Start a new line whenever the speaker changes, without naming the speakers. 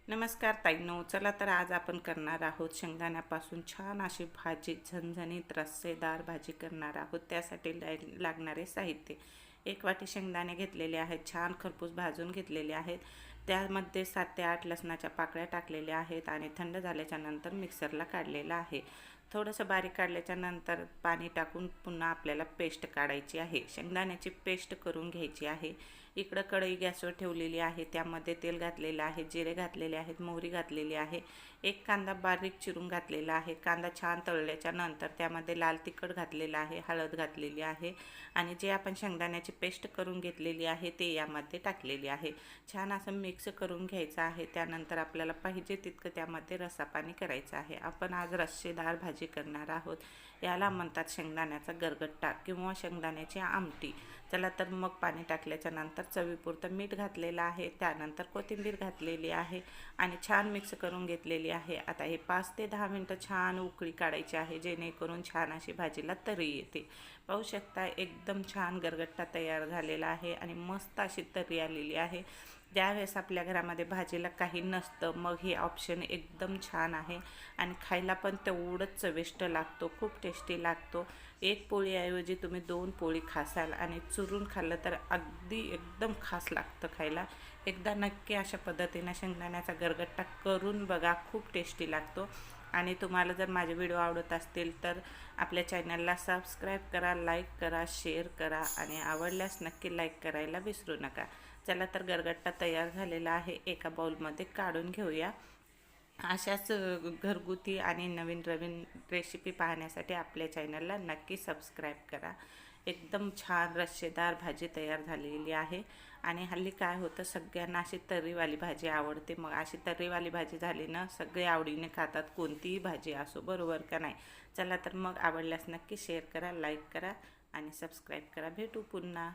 नमस्कार ताईंनो, चला तर आज आपण करणार आहोत शेंगदाण्यापासून छान अशी भाजी, झणझणीत रस्सेदार भाजी करणार आहोत। त्यासाठी लागणारे साहित्य: 1 वाटी शेंगदाणे घेतलेले आहेत, छान खरपूस भाजून घेतलेले आहेत। त्यामध्ये 7 ते 8 लसणाच्या पाकळ्या टाकलेल्या आहेत आणि थंड झाल्याच्या नंतर मिक्सरला काढलेला आहे। थोडंसं बारीक काढल्याच्या नंतर पाणी टाकून पुन्हा आपल्याला पेस्ट काढायची आहे। शेंगदाण्याची पेस्ट करून घ्यायची आहे। इकडं कढई गॅसवर ठेवलेली आहे, त्यामध्ये तेल घातलेलं आहे, जिरे घातलेले आहेत, मोहरी घातलेली आहे, 1 कांदा बारीक चिरून घातलेला आहे। कांदा छान तळल्याच्या नंतर त्यामध्ये लाल तिखट घातलेलं आहे, हळद घातलेली आहे आणि जे आपण शेंगदाण्याची पेस्ट करून घेतलेली आहे ते यामध्ये टाकलेली आहे। छान असं मिक्स करून घ्यायचं आहे। त्यानंतर आपल्याला पाहिजे तितकं त्यामध्ये रस्सापाणी करायचं आहे। आपण आज रस्सेदार भाजी करणार आहोत। याला म्हणतात शेंगदाण्याचा गरगट्टा किंवा शेंगदाण्याची आमटी। चला तर मग पाणी टाकल्याच्या नंतर चवीपुरतं मीठ घातलेलं आहे, त्यानंतर कोथिंबीर घातलेली आहे आणि छान मिक्स करून घेतलेली आहे। आता हे 5 ते 10 मिनटं छान उकळी काढायची आहे, जेणेकरून छान अशी भाजीला तरी येते। पाहू शकता एकदम छान गरगट्टा तयार झालेला आहे आणि मस्त अशी तरी आलेली आहे। ज्यावेळेस आपल्या घरामध्ये भाजीला काही नसतं मग हे ऑप्शन एकदम छान आहे आणि खायला पण तेवढंच चविष्ट लागतो, खूप टेस्टी लागतो। 1 पोळीऐवजी तुम्ही 2 पोळी खासाल आणि चुरून खाल्लं तर अगदी एकदम खास लागतं खायला। एकदा नक्की अशा पद्धतीने शेंगदाण्याचा गरगट्टा करून बघा, खूप टेस्टी लागतो। आणि तुम्हाला जर माझे व्हिडिओ आवडत असतील तर आपल्या चॅनलला सबस्क्राईब करा, लाईक करा, शेअर करा आणि आवडल्यास नक्की लाईक करायला विसरू नका। चला तर गरगट्टा तयार झालेला आहे, एका बाउलमध्ये काढून घेऊया। अशाच घरगुती आणि नवीन नवीन रेसिपी पाहण्यासाठी आपल्या चॅनलला नक्की सबस्क्राईब करा। एकदम छान रस्सेदार भाजी तयार झालेली आहे आणि हल्ली काय होतं, सगळ्यांना अशी तर्रीवाली भाजी आवडते। मग अशी तर्रीवाली भाजी झाली ना, सगळे आवडीने खातात, कोणतीही भाजी असो, बरोबर का नाही? चला तर मग आवडल्यास नक्की शेअर करा, लाईक करा आणि सबस्क्राईब करा। भेटू पुन्हा।